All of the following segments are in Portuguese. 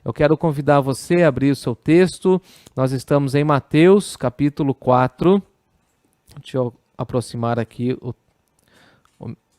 eu quero convidar você a abrir o seu texto. Nós estamos em Mateus, capítulo 4. Deixa eu aproximar aqui o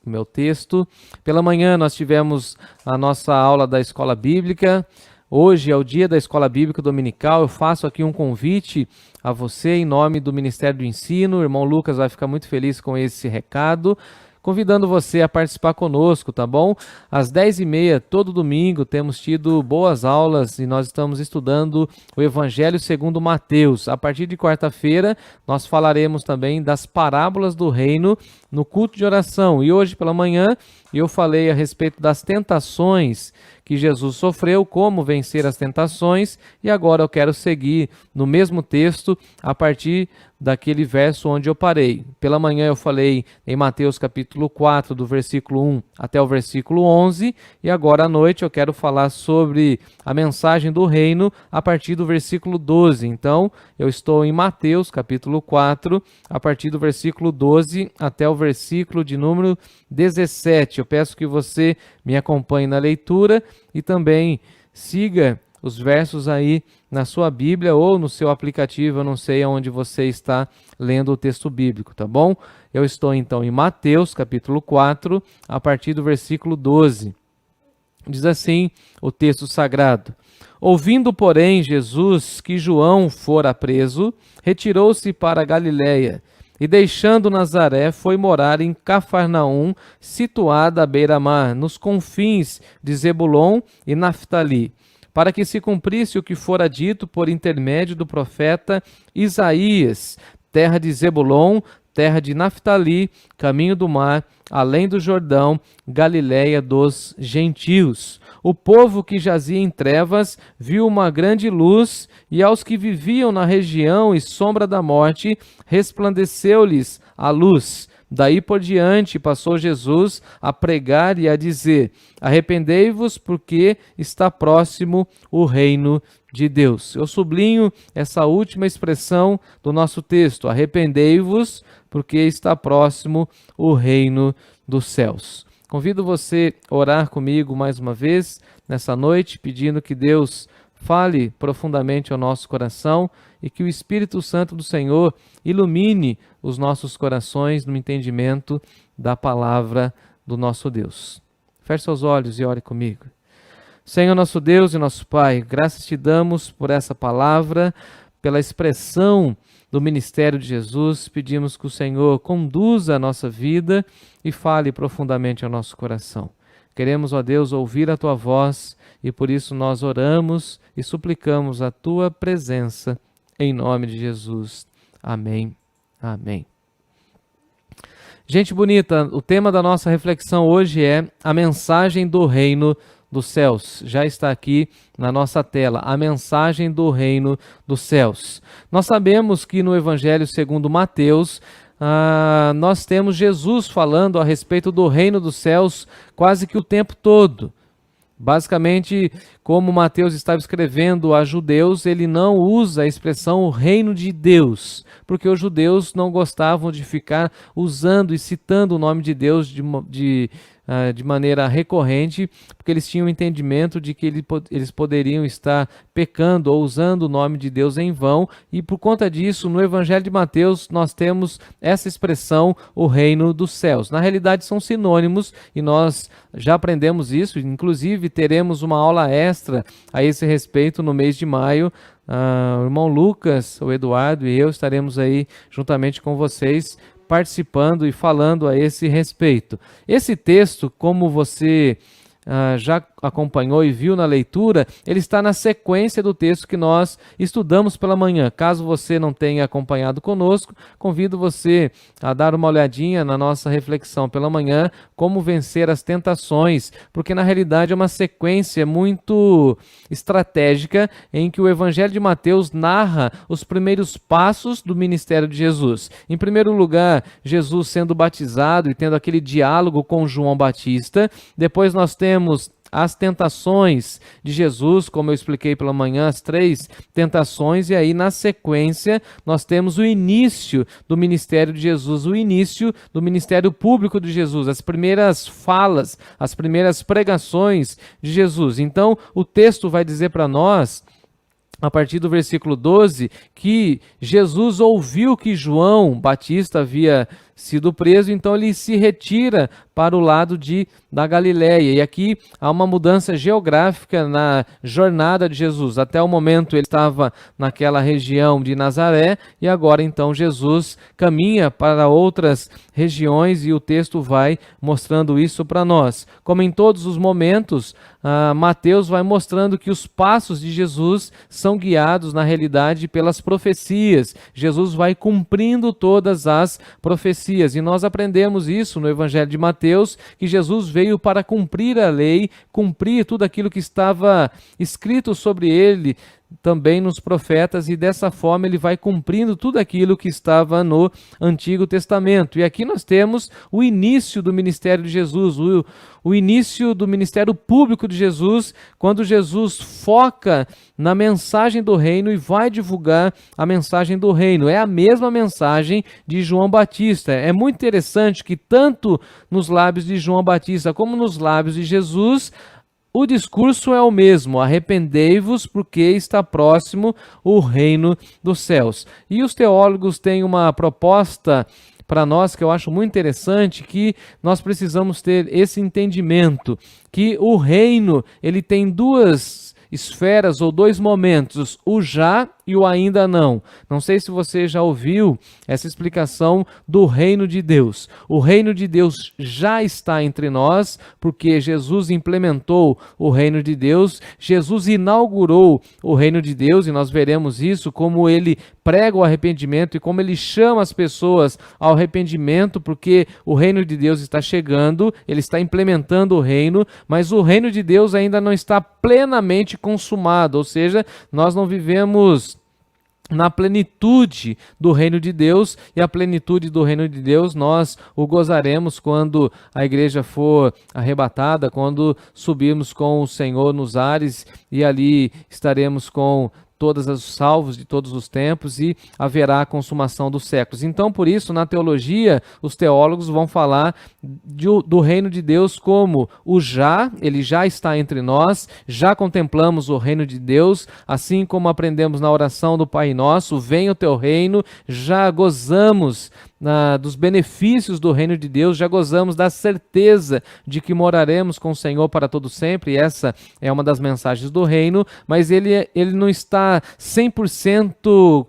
meu texto. Pela manhã nós tivemos a nossa aula da Escola Bíblica. Hoje é o dia da Escola Bíblica Dominical. Eu faço aqui um convite a você em nome do Ministério do Ensino. O irmão Lucas vai ficar muito feliz com esse recado, convidando você a participar conosco, tá bom? Às 10h30, todo domingo, temos tido boas aulas e nós estamos estudando o Evangelho segundo Mateus. A partir de quarta-feira, nós falaremos também das parábolas do reino no culto de oração. E hoje pela manhã, eu falei a respeito das tentações que Jesus sofreu, como vencer as tentações, e agora eu quero seguir no mesmo texto a partir daquele verso onde eu parei. Pela manhã eu falei em Mateus capítulo 4, do versículo 1 até o versículo 11, e agora à noite eu quero falar sobre a mensagem do reino a partir do versículo 12. Então, eu estou em Mateus capítulo 4, a partir do versículo 12 até o versículo de número 17. Eu peço que você me acompanhe na leitura e também siga os versos aí na sua Bíblia ou no seu aplicativo, eu não sei aonde você está lendo o texto bíblico, tá bom? Eu estou então em Mateus capítulo 4, a partir do versículo 12. Diz assim o texto sagrado: Ouvindo, porém, Jesus que João fora preso, retirou-se para a Galiléia, e deixando Nazaré, foi morar em Cafarnaum, situada à beira-mar, nos confins de Zebulon e Naftali, para que se cumprisse o que fora dito por intermédio do profeta Isaías: terra de Zebulon, terra de Naftali, caminho do mar, além do Jordão, Galiléia dos gentios. O povo que jazia em trevas viu uma grande luz, e aos que viviam na região e sombra da morte, resplandeceu-lhes a luz. Daí por diante passou Jesus a pregar e a dizer: arrependei-vos, porque está próximo o reino de Deus. Eu sublinho essa última expressão do nosso texto: arrependei-vos, porque está próximo o reino dos céus. Convido você a orar comigo mais uma vez nessa noite, pedindo que Deus fale profundamente ao nosso coração e que o Espírito Santo do Senhor ilumine os nossos corações no entendimento da palavra do nosso Deus. Feche seus olhos e ore comigo. Senhor nosso Deus e nosso Pai, graças te damos por essa palavra, pela expressão do ministério de Jesus. Pedimos que o Senhor conduza a nossa vida e fale profundamente ao nosso coração. Queremos, ó Deus, ouvir a Tua voz e por isso nós oramos e suplicamos a Tua presença em nome de Jesus. Amém. Amém. Gente bonita, o tema da nossa reflexão hoje é a mensagem do reino dos céus. Já está aqui na nossa tela, a mensagem do reino dos céus. Nós sabemos que no Evangelho segundo Mateus, nós temos Jesus falando a respeito do reino dos céus quase que o tempo todo. Basicamente, como Mateus estava escrevendo a judeus, ele não usa a expressão o reino de Deus, porque os judeus não gostavam de ficar usando e citando o nome de Deus de maneira recorrente, porque eles tinham o entendimento de que eles poderiam estar pecando ou usando o nome de Deus em vão, e por conta disso, no Evangelho de Mateus, nós temos essa expressão, o reino dos céus. Na realidade, são sinônimos, e nós já aprendemos isso, inclusive teremos uma aula extra a esse respeito no mês de maio. O irmão Lucas, o Eduardo e eu estaremos aí juntamente com vocês, participando e falando a esse respeito. Esse texto, como você já acompanhou e viu na leitura, ele está na sequência do texto que nós estudamos pela manhã. Caso você não tenha acompanhado conosco, convido você a dar uma olhadinha na nossa reflexão pela manhã, como vencer as tentações, porque na realidade é uma sequência muito estratégica em que o Evangelho de Mateus narra os primeiros passos do ministério de Jesus. Em primeiro lugar, Jesus sendo batizado e tendo aquele diálogo com João Batista. Depois nós temos as tentações de Jesus, como eu expliquei pela manhã, as 3 tentações, e aí na sequência nós temos o início do ministério de Jesus, o início do ministério público de Jesus, as primeiras falas, as primeiras pregações de Jesus. Então, o texto vai dizer para nós, a partir do versículo 12, que Jesus ouviu que João Batista havia sido preso, então ele se retira para o lado da Galiléia. E aqui há uma mudança geográfica na jornada de Jesus. Até o momento ele estava naquela região de Nazaré e agora então Jesus caminha para outras regiões e o texto vai mostrando isso para nós. Como em todos os momentos, Mateus vai mostrando que os passos de Jesus são guiados na realidade pelas profecias. Jesus vai cumprindo todas as profecias. E nós aprendemos isso no Evangelho de Mateus, que Jesus veio para cumprir a lei, cumprir tudo aquilo que estava escrito sobre ele também nos profetas, e dessa forma ele vai cumprindo tudo aquilo que estava no Antigo Testamento. E aqui nós temos o início do ministério de Jesus, o início do ministério público de Jesus, quando Jesus foca na mensagem do reino e vai divulgar a mensagem do reino. É a mesma mensagem de João Batista. É muito interessante que tanto nos lábios de João Batista como nos lábios de Jesus, o discurso é o mesmo: arrependei-vos porque está próximo o reino dos céus. E os teólogos têm uma proposta para nós que eu acho muito interessante, que nós precisamos ter esse entendimento, que o reino ele tem 2 esferas ou 2 momentos, o já e o ainda não. Não sei se você já ouviu essa explicação do reino de Deus. O reino de Deus já está entre nós, porque Jesus implementou o reino de Deus, Jesus inaugurou o reino de Deus, e nós veremos isso, como ele prega o arrependimento e como ele chama as pessoas ao arrependimento, porque o reino de Deus está chegando, ele está implementando o reino, mas o reino de Deus ainda não está plenamente consumado, ou seja, nós não vivemos na plenitude do reino de Deus, e a plenitude do reino de Deus nós o gozaremos quando a igreja for arrebatada, quando subirmos com o Senhor nos ares, e ali estaremos com todos os salvos de todos os tempos, e haverá a consumação dos séculos. Então, por isso, na teologia, os teólogos vão falar do reino de Deus como o já, ele já está entre nós, já contemplamos o reino de Deus, assim como aprendemos na oração do Pai Nosso, venha o teu reino, já gozamos dos benefícios do reino de Deus, já gozamos da certeza de que moraremos com o Senhor para todo sempre, e essa é uma das mensagens do reino, mas ele não está 100%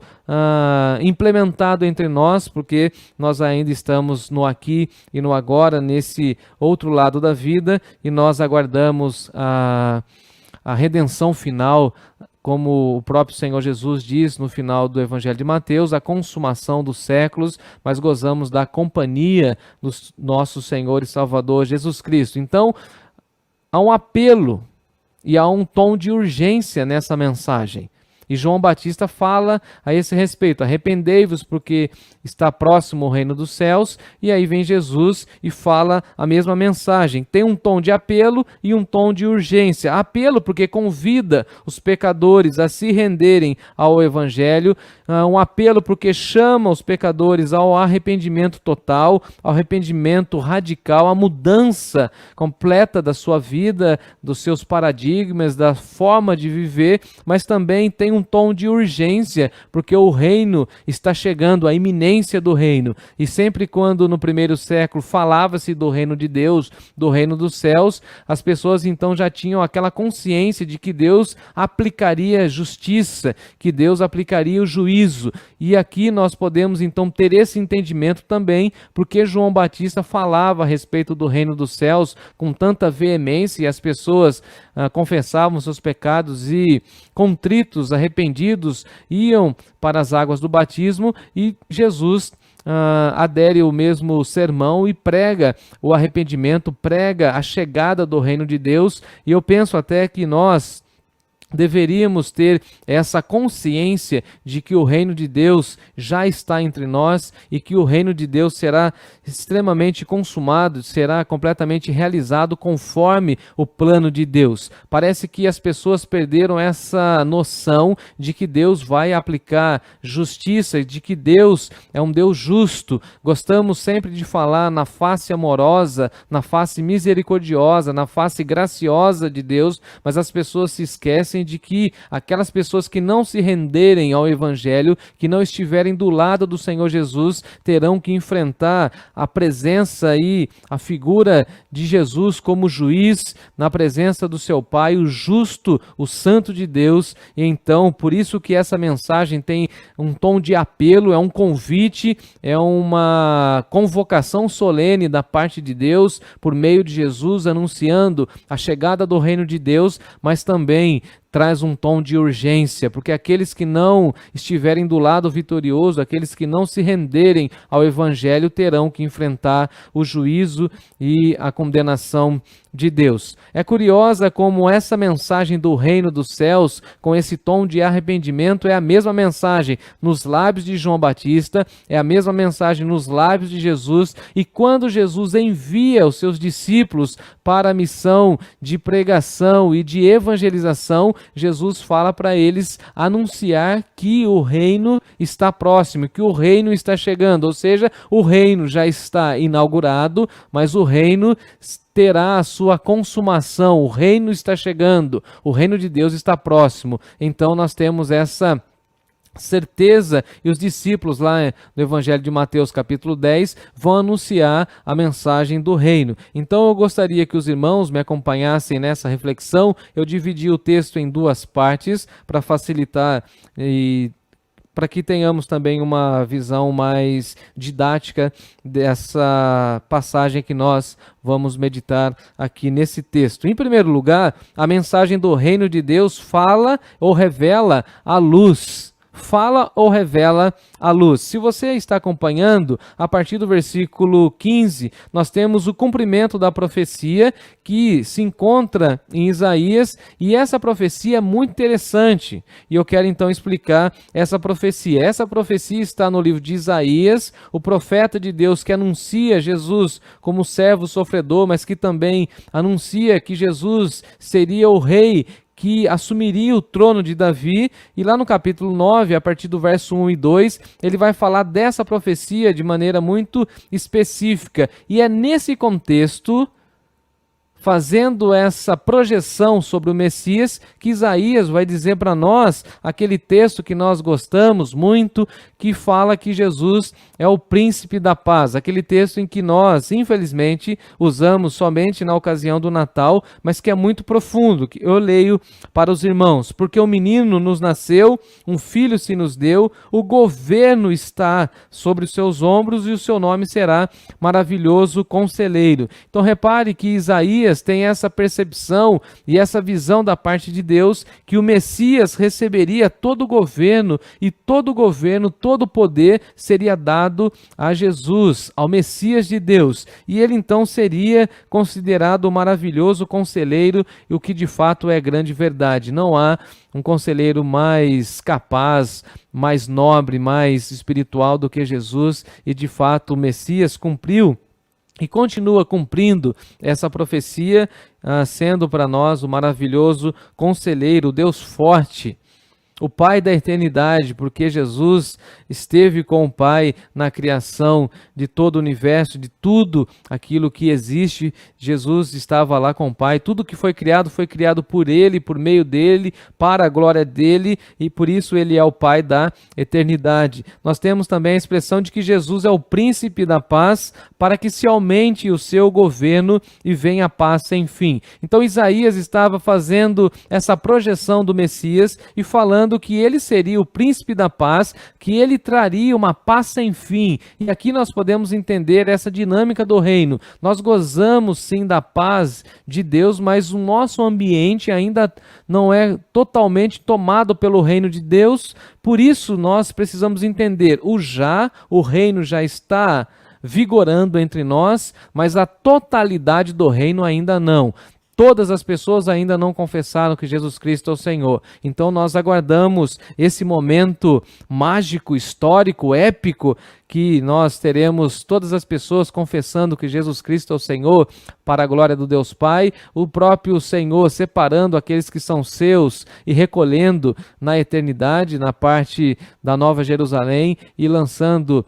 implementado entre nós, porque nós ainda estamos no aqui e no agora, nesse outro lado da vida, e nós aguardamos a redenção final, como o próprio Senhor Jesus diz no final do Evangelho de Mateus, a consumação dos séculos, mas gozamos da companhia do nosso Senhor e Salvador Jesus Cristo. Então, há um apelo e há um tom de urgência nessa mensagem. E João Batista fala a esse respeito: arrependei-vos porque está próximo o reino dos céus. E aí vem Jesus e fala a mesma mensagem. Tem um tom de apelo e um tom de urgência. Apelo porque convida os pecadores a se renderem ao Evangelho. Um apelo porque chama os pecadores ao arrependimento total, ao arrependimento radical, à mudança completa da sua vida, dos seus paradigmas, da forma de viver, mas também tem um tom de urgência, porque o reino está chegando, a iminência do reino. E sempre quando no primeiro século falava-se do reino de Deus, do reino dos céus, as pessoas então já tinham aquela consciência de que Deus aplicaria justiça, que Deus aplicaria o juízo. E aqui nós podemos então ter esse entendimento também, porque João Batista falava a respeito do reino dos céus com tanta veemência, e as pessoas confessavam seus pecados e contritos, arrependidos, iam para as águas do batismo, e Jesus adere o mesmo sermão e prega o arrependimento, prega a chegada do reino de Deus. E eu penso até que nós deveríamos ter essa consciência de que o reino de Deus já está entre nós e que o reino de Deus será extremamente consumado, será completamente realizado conforme o plano de Deus. Parece que as pessoas perderam essa noção de que Deus vai aplicar justiça, de que Deus é um Deus justo. Gostamos sempre de falar na face amorosa, na face misericordiosa, na face graciosa de Deus, mas as pessoas se esquecem de que aquelas pessoas que não se renderem ao Evangelho, que não estiverem do lado do Senhor Jesus, terão que enfrentar a presença e a figura de Jesus como juiz, na presença do seu Pai, o justo, o santo de Deus. E então, por isso que essa mensagem tem um tom de apelo, é um convite, é uma convocação solene da parte de Deus, por meio de Jesus, anunciando a chegada do reino de Deus, mas também traz um tom de urgência, porque aqueles que não estiverem do lado vitorioso, aqueles que não se renderem ao Evangelho, terão que enfrentar o juízo e a condenação de Deus. É curiosa como essa mensagem do reino dos céus, com esse tom de arrependimento, é a mesma mensagem nos lábios de João Batista, é a mesma mensagem nos lábios de Jesus, e quando Jesus envia os seus discípulos para a missão de pregação e de evangelização, Jesus fala para eles anunciar que o reino está próximo, que o reino está chegando, ou seja, o reino já está inaugurado, mas o reino terá a sua consumação, o reino está chegando, o reino de Deus está próximo. Então nós temos essa certeza, e os discípulos lá no Evangelho de Mateus capítulo 10 vão anunciar a mensagem do reino. Então eu gostaria que os irmãos me acompanhassem nessa reflexão. Eu dividi o texto em duas partes para facilitar e para que tenhamos também uma visão mais didática dessa passagem que nós vamos meditar aqui nesse texto. Em primeiro lugar, a mensagem do reino de Deus fala ou revela a luz. Fala ou revela a luz. Se você está acompanhando, a partir do versículo 15, nós temos o cumprimento da profecia que se encontra em Isaías, e essa profecia é muito interessante, e eu quero então explicar essa profecia. Essa profecia está no livro de Isaías, o profeta de Deus que anuncia Jesus como servo sofredor, mas que também anuncia que Jesus seria o rei que assumiria o trono de Davi, e lá no capítulo 9, a partir do verso 1 e 2, ele vai falar dessa profecia de maneira muito específica, e é nesse contexto, fazendo essa projeção sobre o Messias, que Isaías vai dizer para nós aquele texto que nós gostamos muito, que fala que Jesus é o príncipe da paz. Aquele texto em que nós, infelizmente, usamos somente na ocasião do Natal, mas que é muito profundo. Eu leio para os irmãos: porque o menino nos nasceu, um filho se nos deu, o governo está sobre os seus ombros e o seu nome será Maravilhoso Conselheiro. Então repare que Isaías tem essa percepção e essa visão da parte de Deus, que o Messias receberia todo o governo, e todo o governo, todo o poder seria dado a Jesus, ao Messias de Deus, e ele então seria considerado o maravilhoso conselheiro, o que de fato é grande verdade. Não há um conselheiro mais capaz, mais nobre, mais espiritual do que Jesus, e de fato o Messias cumpriu e continua cumprindo essa profecia, sendo para nós o maravilhoso conselheiro, o Deus forte, o Pai da eternidade, porque Jesus esteve com o Pai na criação de todo o universo, de tudo aquilo que existe. Jesus estava lá com o Pai, tudo que foi criado por Ele, por meio dEle, para a glória dEle, e por isso Ele é o Pai da eternidade. Nós temos também a expressão de que Jesus é o príncipe da paz, para que se aumente o seu governo e venha a paz sem fim. Então Isaías estava fazendo essa projeção do Messias e falando que ele seria o príncipe da paz, que ele traria uma paz sem fim. E aqui nós podemos entender essa dinâmica do reino. Nós gozamos sim da paz de Deus, mas o nosso ambiente ainda não é totalmente tomado pelo reino de Deus. Por isso nós precisamos entender o reino já está vigorando entre nós, mas a totalidade do reino ainda não. todas as pessoas ainda não confessaram que Jesus Cristo é o Senhor. Então nós aguardamos esse momento mágico, histórico, épico, que nós teremos todas as pessoas confessando que Jesus Cristo é o Senhor, para a glória do Deus Pai, o próprio Senhor separando aqueles que são seus e recolhendo na eternidade, na parte da Nova Jerusalém, e lançando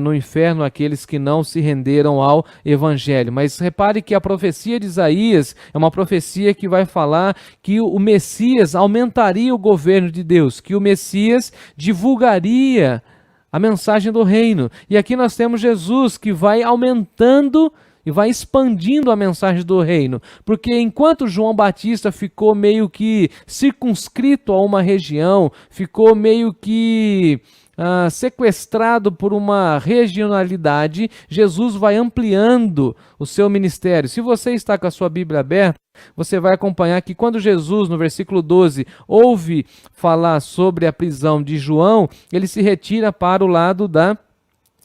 no inferno aqueles que não se renderam ao Evangelho. Mas repare que a profecia de Isaías é uma profecia que vai falar que o Messias aumentaria o governo de Deus, que o Messias divulgaria a mensagem do reino. E aqui nós temos Jesus que vai aumentando e vai expandindo a mensagem do reino. Porque enquanto João Batista ficou meio que circunscrito a uma região, ficou meio que sequestrado por uma regionalidade, Jesus vai ampliando o seu ministério. Se você está com a sua Bíblia aberta, você vai acompanhar que quando Jesus, no versículo 12, ouve falar sobre a prisão de João, ele se retira para o lado da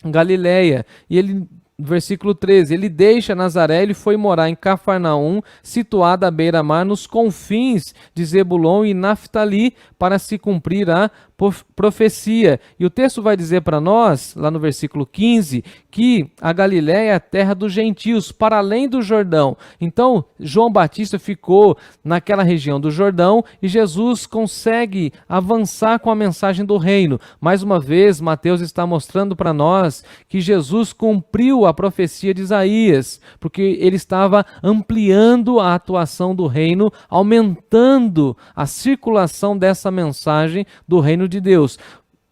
Galileia. E ele, no versículo 13, ele deixa Nazaré, ele foi morar em Cafarnaum, situada à beira-mar, nos confins de Zebulon e Naftali, para se cumprir a profecia. E o texto vai dizer para nós, lá no versículo 15, que a Galiléia é a terra dos gentios, para além do Jordão. Então, João Batista ficou naquela região do Jordão e Jesus consegue avançar com a mensagem do reino. Mais uma vez, Mateus está mostrando para nós que Jesus cumpriu a profecia de Isaías, porque ele estava ampliando a atuação do reino, aumentando a circulação dessa mensagem do reino de Deus.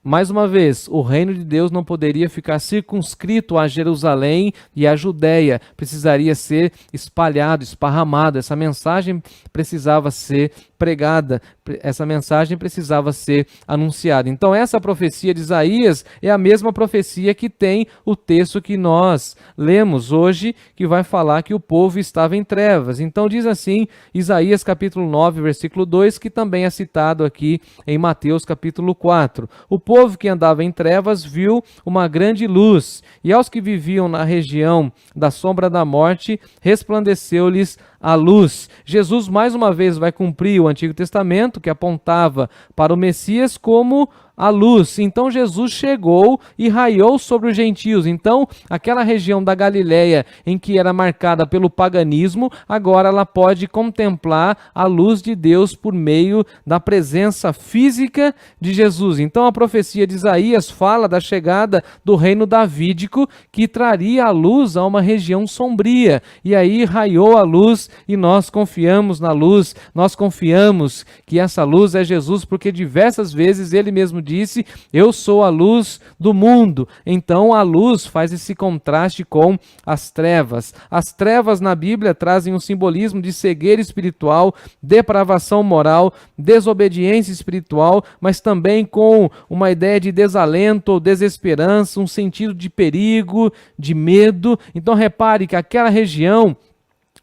Mais uma vez, o reino de Deus não poderia ficar circunscrito a Jerusalém e a Judéia, precisaria ser espalhado, esparramado. Essa mensagem precisava ser pregada, essa mensagem precisava ser anunciada. Então essa profecia de Isaías é a mesma profecia que tem o texto que nós lemos hoje, que vai falar que o povo estava em trevas. Então diz assim, Isaías capítulo 9, versículo 2, que também é citado aqui em Mateus capítulo 4. O povo que andava em trevas viu uma grande luz, e aos que viviam na região da sombra da morte, resplandeceu-lhes a luz. Jesus mais uma vez vai cumprir o Antigo Testamento, que apontava para o Messias como a luz. Então Jesus chegou e raiou sobre os gentios. Então aquela região da Galileia em que era marcada pelo paganismo, agora ela pode contemplar a luz de Deus por meio da presença física de Jesus. Então a profecia de Isaías fala da chegada do reino davídico, que traria a luz a uma região sombria. E aí raiou a luz e nós confiamos na luz, nós confiamos que essa luz é Jesus, porque diversas vezes ele mesmo disse, eu sou a luz do mundo. Então a luz faz esse contraste com as trevas. As trevas na Bíblia trazem um simbolismo de cegueira espiritual, depravação moral, desobediência espiritual, mas também com uma ideia de desalento ou desesperança, um sentido de perigo, de medo. Então repare que aquela região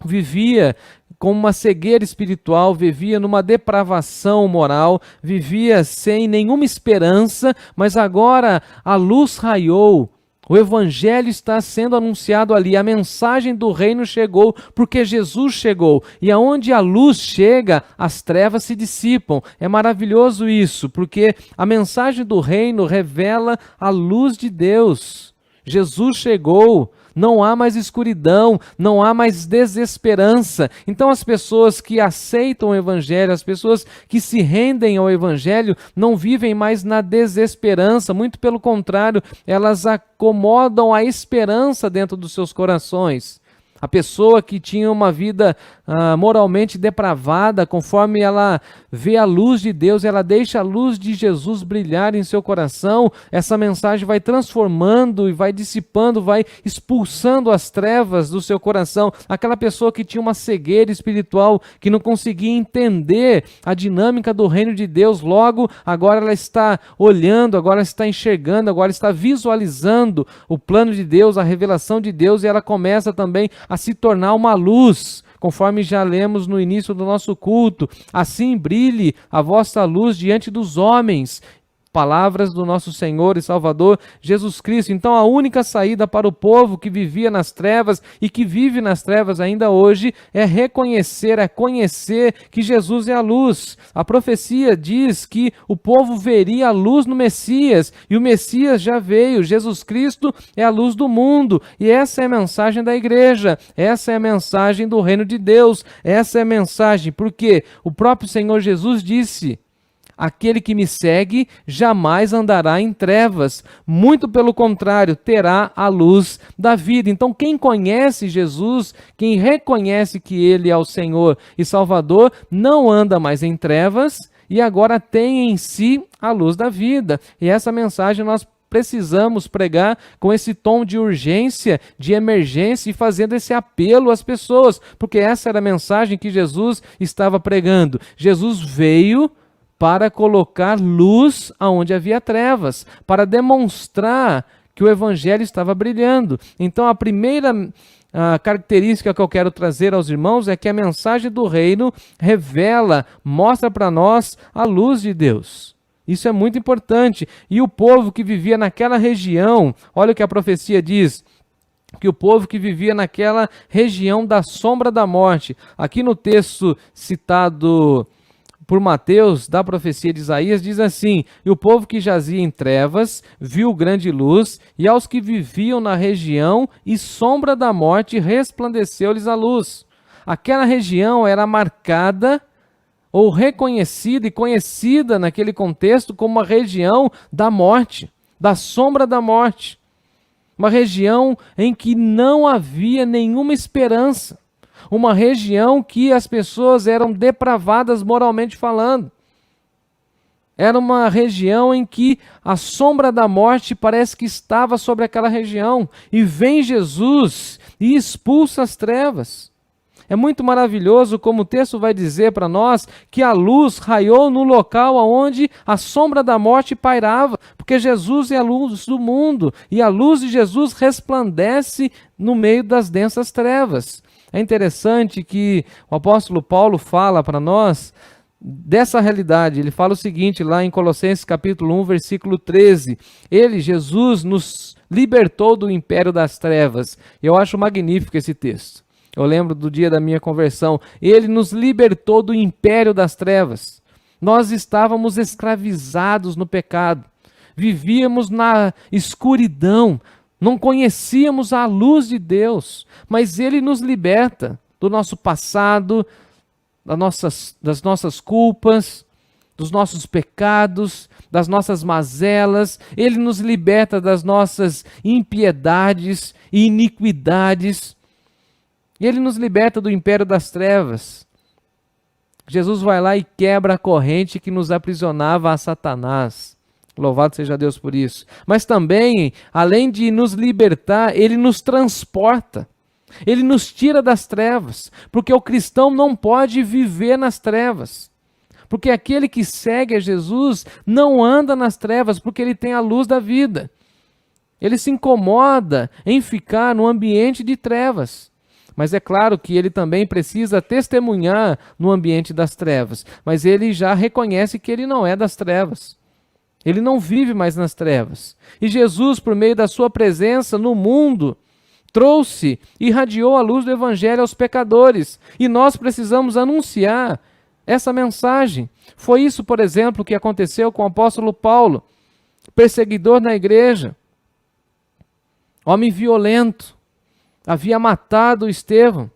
vivia com uma cegueira espiritual, vivia numa depravação moral, vivia sem nenhuma esperança, mas agora a luz raiou, o evangelho está sendo anunciado ali, a mensagem do reino chegou, porque Jesus chegou, e aonde a luz chega, as trevas se dissipam. É maravilhoso isso, porque a mensagem do reino revela a luz de Deus. Jesus chegou. Não há mais escuridão, não há mais desesperança. Então as pessoas que aceitam o Evangelho, as pessoas que se rendem ao Evangelho, não vivem mais na desesperança. Muito pelo contrário, elas acomodam a esperança dentro dos seus corações. A pessoa que tinha uma vida moralmente depravada, conforme ela vê a luz de Deus, ela deixa a luz de Jesus brilhar em seu coração, essa mensagem vai transformando e vai dissipando, vai expulsando as trevas do seu coração. Aquela pessoa que tinha uma cegueira espiritual, que não conseguia entender a dinâmica do reino de Deus, logo agora ela está olhando, agora está enxergando, agora está visualizando o plano de Deus, a revelação de Deus, e ela começa também a se tornar uma luz, conforme já lemos no início do nosso culto. Assim brilhe a vossa luz diante dos homens, palavras do nosso Senhor e Salvador Jesus Cristo. Então a única saída para o povo que vivia nas trevas e que vive nas trevas ainda hoje é reconhecer, é conhecer que Jesus é a luz. A profecia diz que o povo veria a luz no Messias, e o Messias já veio. Jesus Cristo é a luz do mundo, e essa é a mensagem da igreja, essa é a mensagem do reino de Deus, essa é a mensagem, porque o próprio Senhor Jesus disse: aquele que me segue jamais andará em trevas, muito pelo contrário, terá a luz da vida. Então, quem conhece Jesus, quem reconhece que Ele é o Senhor e Salvador, não anda mais em trevas e agora tem em si a luz da vida. E essa mensagem nós precisamos pregar com esse tom de urgência, de emergência, e fazendo esse apelo às pessoas, porque essa era a mensagem que Jesus estava pregando. Jesus veio para colocar luz aonde havia trevas, para demonstrar que o evangelho estava brilhando. Então a primeira característica que eu quero trazer aos irmãos é que a mensagem do reino revela, mostra para nós a luz de Deus. Isso é muito importante. E o povo que vivia naquela região, olha o que a profecia diz, que o povo que vivia naquela região da sombra da morte, aqui no texto citado por Mateus, da profecia de Isaías, diz assim: e o povo que jazia em trevas viu grande luz, e aos que viviam na região e sombra da morte resplandeceu-lhes a luz. Aquela região era marcada ou reconhecida e conhecida naquele contexto como a região da morte, da sombra da morte. Uma região em que não havia nenhuma esperança. Uma região que as pessoas eram depravadas moralmente falando. Era uma região em que a sombra da morte parece que estava sobre aquela região. E vem Jesus e expulsa as trevas. É muito maravilhoso como o texto vai dizer para nós que a luz raiou no local onde a sombra da morte pairava, porque Jesus é a luz do mundo e a luz de Jesus resplandece no meio das densas trevas. É interessante que o apóstolo Paulo fala para nós dessa realidade. Ele fala o seguinte lá em Colossenses capítulo 1, versículo 13. Ele, Jesus, nos libertou do império das trevas. Eu acho magnífico esse texto. Eu lembro do dia da minha conversão. Ele nos libertou do império das trevas. Nós estávamos escravizados no pecado. Vivíamos na escuridão. Não conhecíamos a luz de Deus. Mas Ele nos liberta do nosso passado, das nossas culpas, dos nossos pecados, das nossas mazelas. Ele nos liberta das nossas impiedades e iniquidades. E Ele nos liberta do império das trevas. Jesus vai lá e quebra a corrente que nos aprisionava a Satanás. Louvado seja Deus por isso. Mas também, além de nos libertar, Ele nos transporta. Ele nos tira das trevas. Porque o cristão não pode viver nas trevas. Porque aquele que segue a Jesus não anda nas trevas, porque ele tem a luz da vida. Ele se incomoda em ficar no ambiente de trevas. Mas é claro que ele também precisa testemunhar no ambiente das trevas. Mas ele já reconhece que ele não é das trevas. Ele não vive mais nas trevas. E Jesus, por meio da sua presença no mundo, trouxe, irradiou a luz do evangelho aos pecadores. E nós precisamos anunciar essa mensagem. Foi isso, por exemplo, que aconteceu com o apóstolo Paulo, perseguidor na igreja, homem violento. Havia matado Estevão,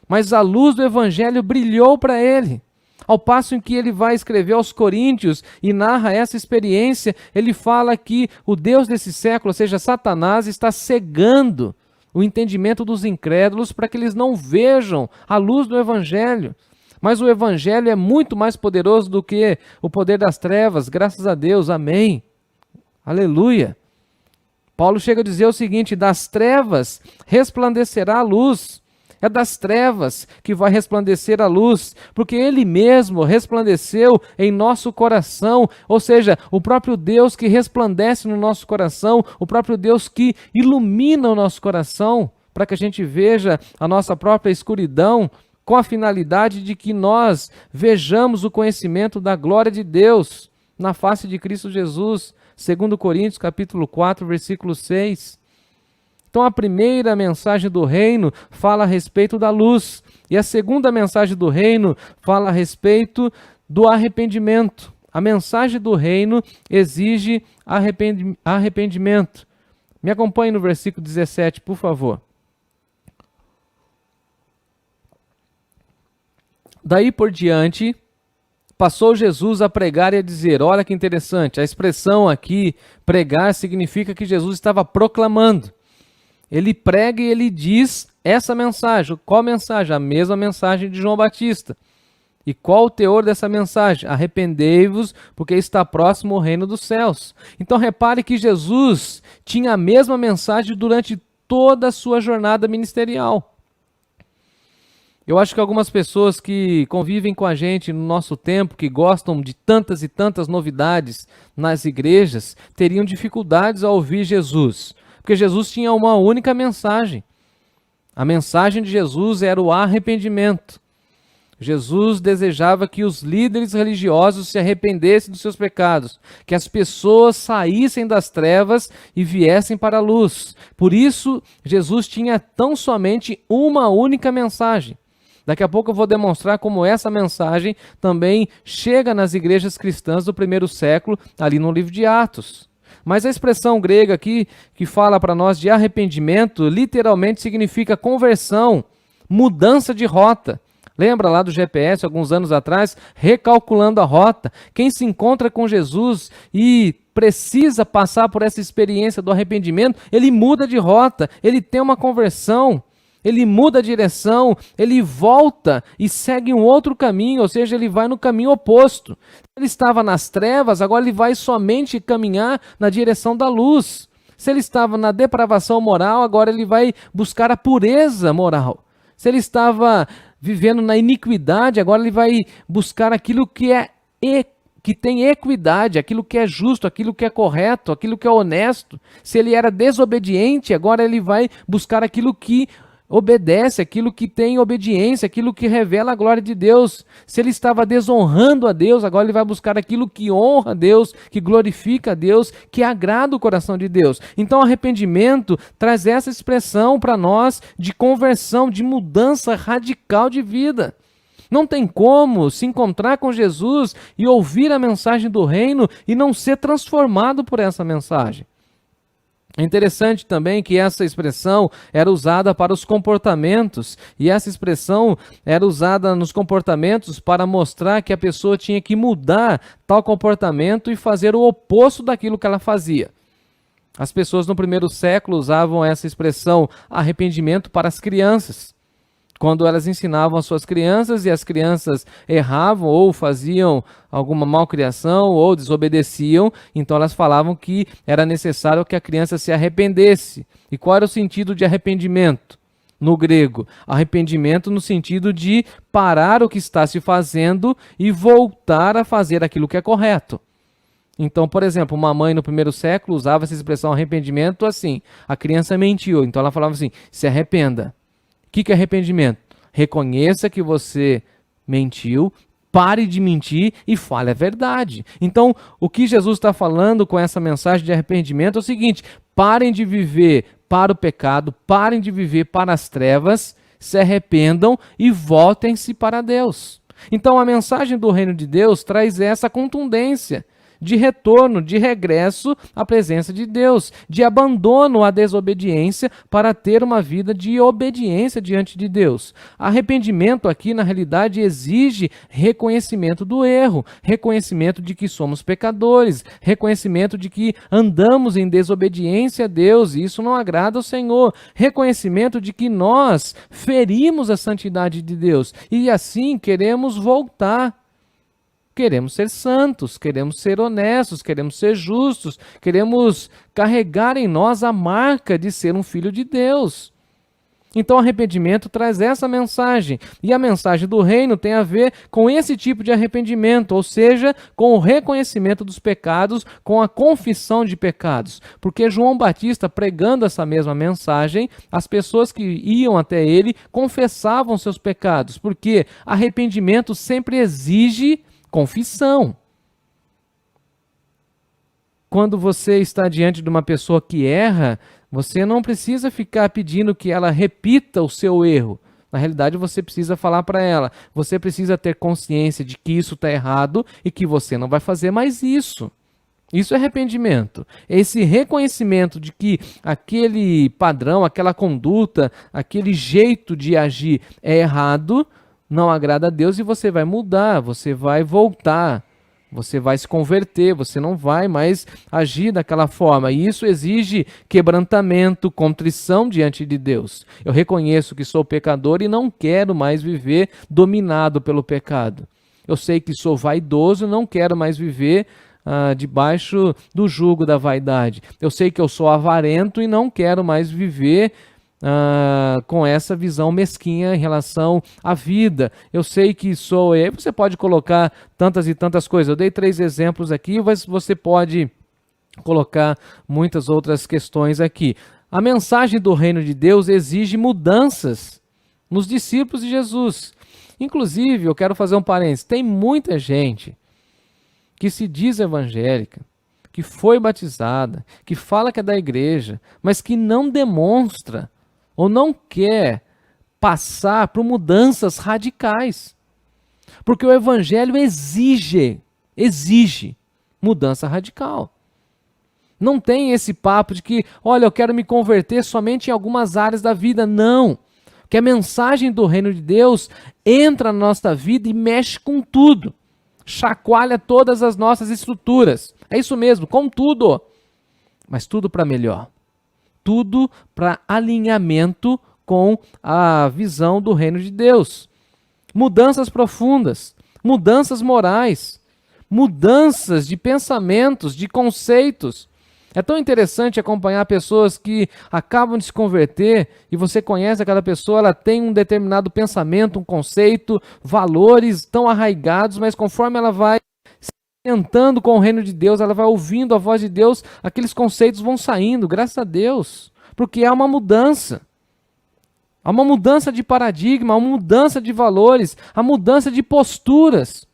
mas a luz do evangelho brilhou para ele. Ao passo em que ele vai escrever aos Coríntios e narra essa experiência, ele fala que o Deus desse século, ou seja, Satanás, está cegando o entendimento dos incrédulos para que eles não vejam a luz do evangelho. Mas o evangelho é muito mais poderoso do que o poder das trevas, graças a Deus, amém. Aleluia. Paulo chega a dizer o seguinte: das trevas resplandecerá a luz. É das trevas que vai resplandecer a luz, porque Ele mesmo resplandeceu em nosso coração, ou seja, o próprio Deus que resplandece no nosso coração, o próprio Deus que ilumina o nosso coração, para que a gente veja a nossa própria escuridão, com a finalidade de que nós vejamos o conhecimento da glória de Deus. na face de Cristo Jesus, 2 Coríntios capítulo 4, versículo 6. Então a primeira mensagem do reino fala a respeito da luz, e a segunda mensagem do reino fala a respeito do arrependimento. A mensagem do reino exige arrependimento. Me acompanhe no versículo 17, por favor. Daí por diante, passou Jesus a pregar e a dizer, olha que interessante, a expressão aqui, pregar, significa que Jesus estava proclamando. Ele prega e ele diz essa mensagem. Qual mensagem? A mesma mensagem de João Batista. E qual o teor dessa mensagem? Arrependei-vos, porque está próximo o reino dos céus. Então repare que Jesus tinha a mesma mensagem durante toda a sua jornada ministerial. Eu acho que algumas pessoas que convivem com a gente no nosso tempo, que gostam de tantas e tantas novidades nas igrejas, teriam dificuldades ao ouvir Jesus. Porque Jesus tinha uma única mensagem. A mensagem de Jesus era o arrependimento. Jesus desejava que os líderes religiosos se arrependessem dos seus pecados, que as pessoas saíssem das trevas e viessem para a luz. Por isso, Jesus tinha tão somente uma única mensagem. Daqui a pouco eu vou demonstrar como essa mensagem também chega nas igrejas cristãs do primeiro século, ali no livro de Atos. Mas a expressão grega aqui, que fala para nós de arrependimento, literalmente significa conversão, mudança de rota. Lembra lá do GPS, alguns anos atrás, recalculando a rota? Quem se encontra com Jesus e precisa passar por essa experiência do arrependimento, ele muda de rota, ele tem uma conversão. Ele muda a direção, ele volta e segue um outro caminho, ou seja, ele vai no caminho oposto. Ele estava nas trevas, agora ele vai somente caminhar na direção da luz. Se ele estava na depravação moral, agora ele vai buscar a pureza moral. Se ele estava vivendo na iniquidade, agora ele vai buscar aquilo que que tem equidade, aquilo que é justo, aquilo que é correto, aquilo que é honesto. Se ele era desobediente, agora ele vai buscar aquilo que obedece, aquilo que tem obediência, aquilo que revela a glória de Deus. Se ele estava desonrando a Deus, agora ele vai buscar aquilo que honra a Deus, que glorifica a Deus, que agrada o coração de Deus. Então o arrependimento traz essa expressão para nós de conversão, de mudança radical de vida. Não tem como se encontrar com Jesus e ouvir a mensagem do reino e não ser transformado por essa mensagem. É interessante também que essa expressão era usada para os comportamentos, e essa expressão era usada nos comportamentos para mostrar que a pessoa tinha que mudar tal comportamento e fazer o oposto daquilo que ela fazia. As pessoas no primeiro século usavam essa expressão arrependimento para as crianças. Quando elas ensinavam as suas crianças e as crianças erravam ou faziam alguma malcriação ou desobedeciam, então elas falavam que era necessário que a criança se arrependesse. E qual era o sentido de arrependimento? No grego, arrependimento no sentido de parar o que está se fazendo e voltar a fazer aquilo que é correto. Então, por exemplo, uma mãe no primeiro século usava essa expressão arrependimento assim, a criança mentiu, então ela falava assim, se arrependa. O que é arrependimento? Reconheça que você mentiu, pare de mentir e fale a verdade. Então, o que Jesus está falando com essa mensagem de arrependimento é o seguinte, parem de viver para o pecado, parem de viver para as trevas, se arrependam e voltem-se para Deus. Então, a mensagem do reino de Deus traz essa contundência de retorno, de regresso à presença de Deus, de abandono à desobediência para ter uma vida de obediência diante de Deus. Arrependimento aqui, na realidade, exige reconhecimento do erro, reconhecimento de que somos pecadores, reconhecimento de que andamos em desobediência a Deus e isso não agrada ao Senhor, reconhecimento de que nós ferimos a santidade de Deus e assim queremos voltar. Queremos ser santos, queremos ser honestos, queremos ser justos, queremos carregar em nós a marca de ser um filho de Deus. Então o arrependimento traz essa mensagem, e a mensagem do reino tem a ver com esse tipo de arrependimento, ou seja, com o reconhecimento dos pecados, com a confissão de pecados. Porque João Batista, pregando essa mesma mensagem, as pessoas que iam até ele confessavam seus pecados, porque arrependimento sempre exige confissão. quando você está diante de uma pessoa que erra, você não precisa ficar pedindo que ela repita o seu erro. Na realidade, você precisa falar para ela, você precisa ter consciência de que isso está errado e que você não vai fazer mais isso. Isso é arrependimento. Esse reconhecimento de que aquele padrão, aquela conduta, aquele jeito de agir é errado, não agrada a Deus e você vai mudar, você vai voltar. Você vai se converter, você não vai mais agir daquela forma. E isso exige quebrantamento, contrição diante de Deus. Eu reconheço que sou pecador e não quero mais viver dominado pelo pecado. Eu sei que sou vaidoso e não quero mais viver debaixo do jugo da vaidade. Eu sei que eu sou avarento e não quero mais viver com essa visão mesquinha em relação à vida. Eu sei que sou... Você pode colocar tantas e tantas coisas. Eu dei 3 exemplos aqui, mas você pode colocar muitas outras questões aqui. A mensagem do reino de Deus exige mudanças nos discípulos de Jesus. Inclusive, eu quero fazer um parênteses, tem muita gente que se diz evangélica, que foi batizada, que fala que é da igreja, mas que não demonstra ou não quer passar por mudanças radicais. Porque o evangelho exige mudança radical. Não tem esse papo de que, olha, eu quero me converter somente em algumas áreas da vida. Não. Que a mensagem do reino de Deus entra na nossa vida e mexe com tudo. Chacoalha todas as nossas estruturas. É isso mesmo, com tudo. Mas tudo para melhor. Tudo para alinhamento com a visão do reino de Deus. Mudanças profundas, mudanças morais, mudanças de pensamentos, de conceitos. É tão interessante acompanhar pessoas que acabam de se converter e você conhece aquela pessoa, ela tem um determinado pensamento, um conceito, valores tão arraigados, mas conforme ela vai se orientando com o reino de Deus, ela vai ouvindo a voz de Deus, aqueles conceitos vão saindo, graças a Deus, porque há uma mudança. Há uma mudança de paradigma, há uma mudança de valores, há mudança de posturas.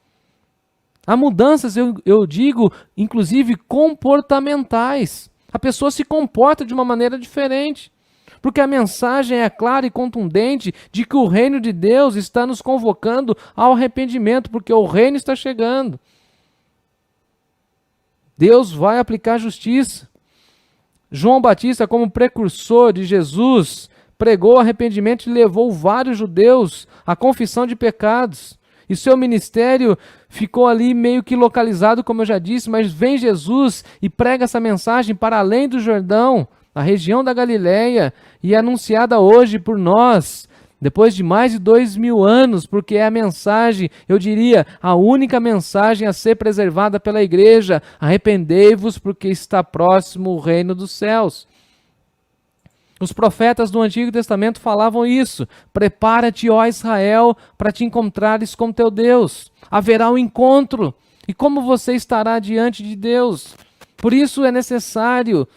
Há mudanças, eu digo, inclusive comportamentais. A pessoa se comporta de uma maneira diferente. Porque a mensagem é clara e contundente de que o reino de Deus está nos convocando ao arrependimento, porque o reino está chegando. Deus vai aplicar justiça. João Batista, como precursor de Jesus, pregou arrependimento e levou vários judeus à confissão de pecados. E seu ministério ficou ali meio que localizado, como eu já disse, mas vem Jesus e prega essa mensagem para além do Jordão, a região da Galileia, e é anunciada hoje por nós, depois de mais de 2000 anos, porque é a mensagem, eu diria, a única mensagem a ser preservada pela igreja. Arrependei-vos, porque está próximo o reino dos céus. Os profetas do Antigo Testamento falavam isso. Prepara-te, ó Israel, para te encontrares com teu Deus. Haverá um encontro. E como você estará diante de Deus? Por isso é necessário,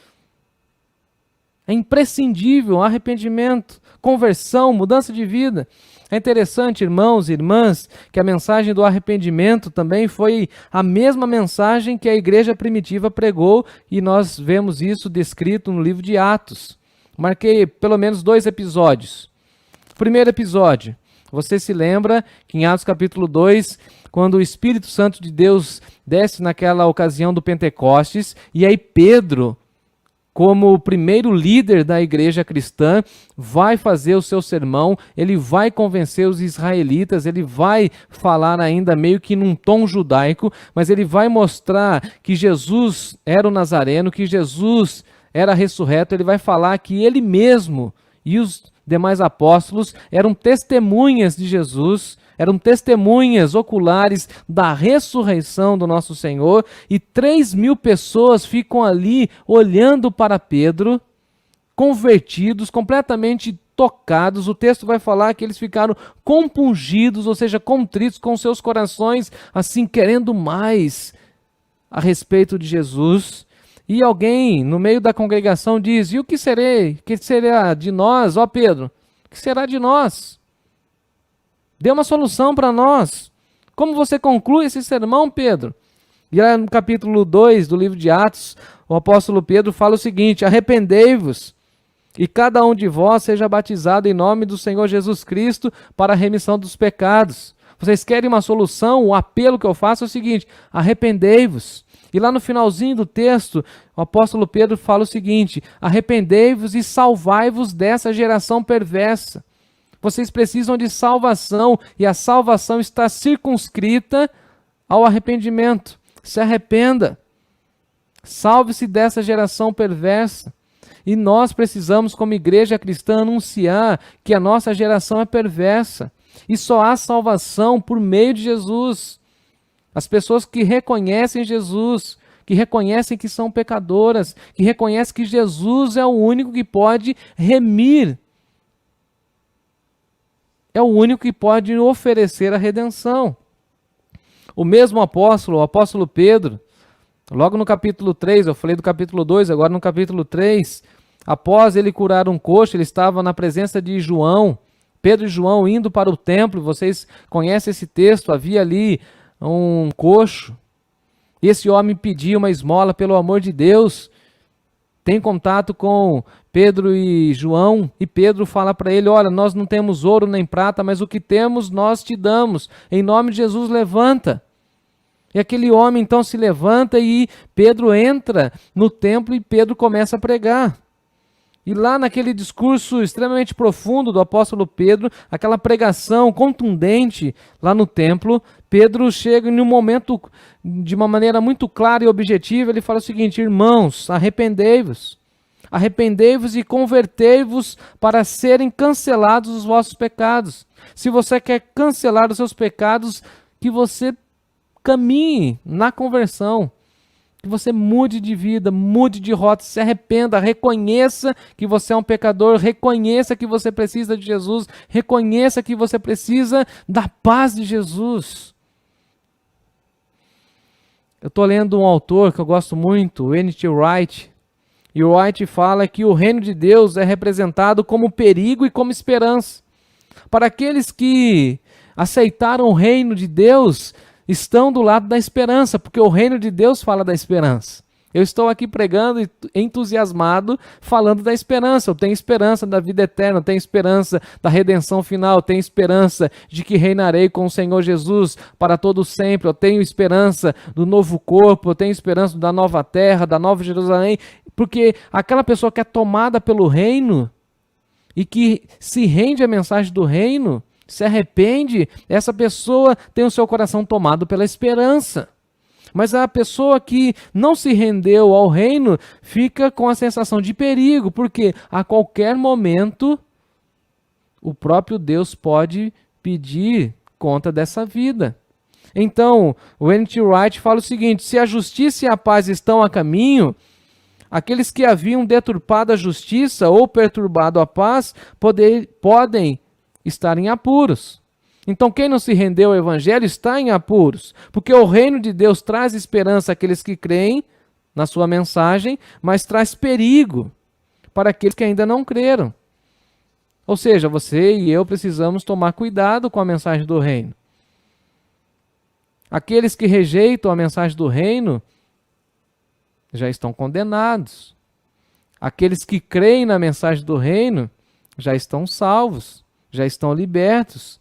é imprescindível arrependimento, conversão, mudança de vida. É interessante, irmãos e irmãs, que a mensagem do arrependimento também foi a mesma mensagem que a igreja primitiva pregou, e nós vemos isso descrito no livro de Atos. Marquei pelo menos 2 episódios. Primeiro episódio, você se lembra que em Atos capítulo 2, quando o Espírito Santo de Deus desce naquela ocasião do Pentecostes, e aí Pedro, como o primeiro líder da igreja cristã, vai fazer o seu sermão, ele vai convencer os israelitas, ele vai falar ainda meio que num tom judaico, mas ele vai mostrar que Jesus era o Nazareno, que Jesus era ressurreto. Ele vai falar que ele mesmo e os demais apóstolos eram testemunhas de Jesus, eram testemunhas oculares da ressurreição do nosso Senhor, e 3.000 pessoas ficam ali olhando para Pedro, convertidos, completamente tocados. O texto vai falar que eles ficaram compungidos, ou seja, contritos com seus corações, assim, querendo mais a respeito de Jesus. E alguém no meio da congregação diz: e o que será de nós, ó Pedro? O que será de nós? Dê uma solução para nós. Como você conclui esse sermão, Pedro? E lá no capítulo 2 do livro de Atos, o apóstolo Pedro fala o seguinte: arrependei-vos e cada um de vós seja batizado em nome do Senhor Jesus Cristo para a remissão dos pecados. Vocês querem uma solução? O apelo que eu faço é o seguinte: arrependei-vos. E lá no finalzinho do texto, o apóstolo Pedro fala o seguinte: arrependei-vos e salvai-vos dessa geração perversa. Vocês precisam de salvação e a salvação está circunscrita ao arrependimento. Se arrependa. Salve-se dessa geração perversa. E nós precisamos, como igreja cristã, anunciar que a nossa geração é perversa. E só há salvação por meio de Jesus. As pessoas que reconhecem Jesus, que reconhecem que são pecadoras, que reconhecem que Jesus é o único que pode remir, é o único que pode oferecer a redenção. O mesmo apóstolo, o apóstolo Pedro, logo no capítulo 3, eu falei do capítulo 2, agora no capítulo 3, após ele curar um coxo, ele estava na presença de João, Pedro e João indo para o templo, vocês conhecem esse texto, havia ali um coxo, e esse homem pedia uma esmola, pelo amor de Deus, tem contato com Pedro e João, e Pedro fala para ele: olha, nós não temos ouro nem prata, mas o que temos nós te damos, em nome de Jesus levanta. E aquele homem então se levanta e Pedro entra no templo e Pedro começa a pregar. E lá naquele discurso extremamente profundo do apóstolo Pedro, aquela pregação contundente lá no templo, Pedro chega em um momento, de uma maneira muito clara e objetiva, ele fala o seguinte: irmãos, arrependei-vos. Arrependei-vos e convertei-vos para serem cancelados os vossos pecados. Se você quer cancelar os seus pecados, que você caminhe na conversão. Que você mude de vida, mude de rota, se arrependa, reconheça que você é um pecador, reconheça que você precisa de Jesus, reconheça que você precisa da paz de Jesus. Eu estou lendo um autor que eu gosto muito, N.T. Wright, e o Wright fala que o reino de Deus é representado como perigo e como esperança. Para aqueles que aceitaram o reino de Deus, estão do lado da esperança, porque o reino de Deus fala da esperança. Eu estou aqui pregando entusiasmado, falando da esperança. Eu tenho esperança da vida eterna, eu tenho esperança da redenção final, eu tenho esperança de que reinarei com o Senhor Jesus para todo sempre. Eu tenho esperança do novo corpo, eu tenho esperança da nova terra, da nova Jerusalém, porque aquela pessoa que é tomada pelo reino e que se rende à mensagem do reino, se arrepende, essa pessoa tem o seu coração tomado pela esperança. Mas a pessoa que não se rendeu ao reino fica com a sensação de perigo, porque a qualquer momento o próprio Deus pode pedir conta dessa vida. Então, o N.T. Wright fala o seguinte: se a justiça e a paz estão a caminho, aqueles que haviam deturpado a justiça ou perturbado a paz podem estar em apuros. Então quem não se rendeu ao evangelho está em apuros, porque o reino de Deus traz esperança àqueles que creem na sua mensagem, mas traz perigo para aqueles que ainda não creram. Ou seja, você e eu precisamos tomar cuidado com a mensagem do reino. Aqueles que rejeitam a mensagem do reino já estão condenados. Aqueles que creem na mensagem do reino já estão salvos, já estão libertos.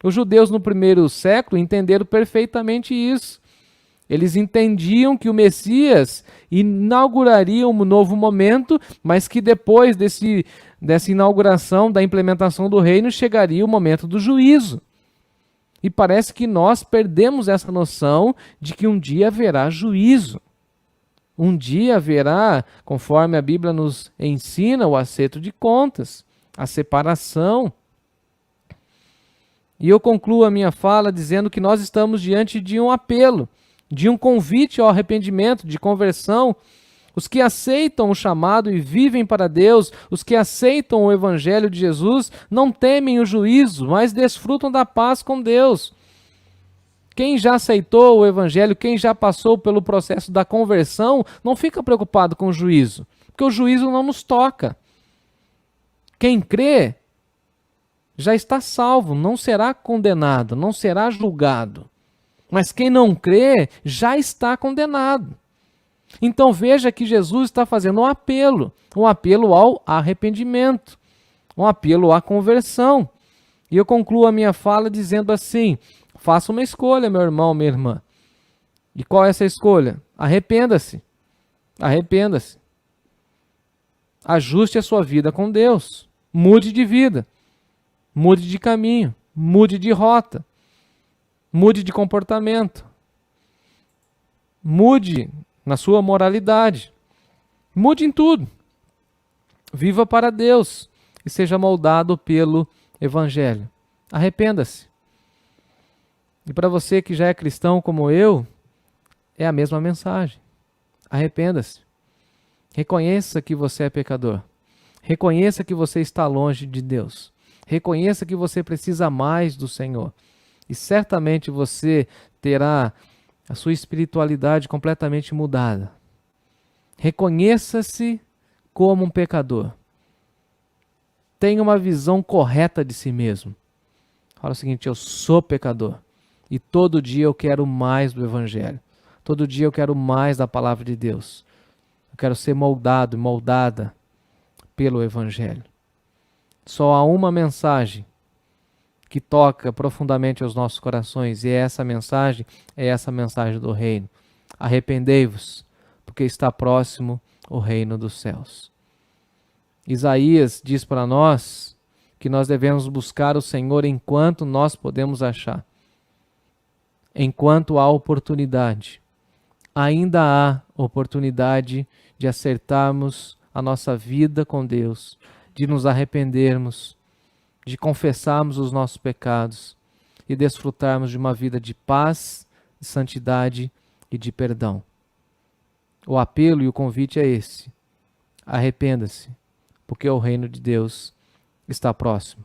Os judeus no primeiro século entenderam perfeitamente isso. Eles entendiam que o Messias inauguraria um novo momento, mas que depois dessa inauguração, da implementação do reino, chegaria o momento do juízo. E parece que nós perdemos essa noção de que um dia haverá juízo. Um dia haverá, conforme a Bíblia nos ensina, o acerto de contas, a separação. E eu concluo a minha fala dizendo que nós estamos diante de um apelo, de um convite ao arrependimento, de conversão. Os que aceitam o chamado e vivem para Deus, os que aceitam o Evangelho de Jesus, não temem o juízo, mas desfrutam da paz com Deus. Quem já aceitou o Evangelho, quem já passou pelo processo da conversão, não fica preocupado com o juízo, porque o juízo não nos toca. Quem crê já está salvo, não será condenado, não será julgado. Mas quem não crê já está condenado. Então veja que Jesus está fazendo um apelo ao arrependimento, um apelo à conversão. E eu concluo a minha fala dizendo assim: faça uma escolha, meu irmão, minha irmã. E qual é essa escolha? Arrependa-se. Arrependa-se. Ajuste a sua vida com Deus. Mude de vida. Mude de caminho. Mude de rota. Mude de comportamento. Mude na sua moralidade. Mude em tudo. Viva para Deus e seja moldado pelo Evangelho. Arrependa-se. E para você que já é cristão como eu, é a mesma mensagem. Arrependa-se. Reconheça que você é pecador. Reconheça que você está longe de Deus. Reconheça que você precisa mais do Senhor. E certamente você terá a sua espiritualidade completamente mudada. Reconheça-se como um pecador. Tenha uma visão correta de si mesmo. Fala o seguinte: eu sou pecador. E todo dia eu quero mais do Evangelho. Todo dia eu quero mais da palavra de Deus. Eu quero ser moldado e moldada pelo Evangelho. Só há uma mensagem que toca profundamente aos nossos corações, e essa mensagem é essa mensagem do reino. Arrependei-vos, porque está próximo o reino dos céus. Isaías diz para nós que nós devemos buscar o Senhor enquanto nós podemos achar. Enquanto há oportunidade. Ainda há oportunidade de acertarmos a nossa vida com Deus, de nos arrependermos, de confessarmos os nossos pecados e desfrutarmos de uma vida de paz, de santidade e de perdão. O apelo e o convite é esse: arrependa-se, porque o reino de Deus está próximo.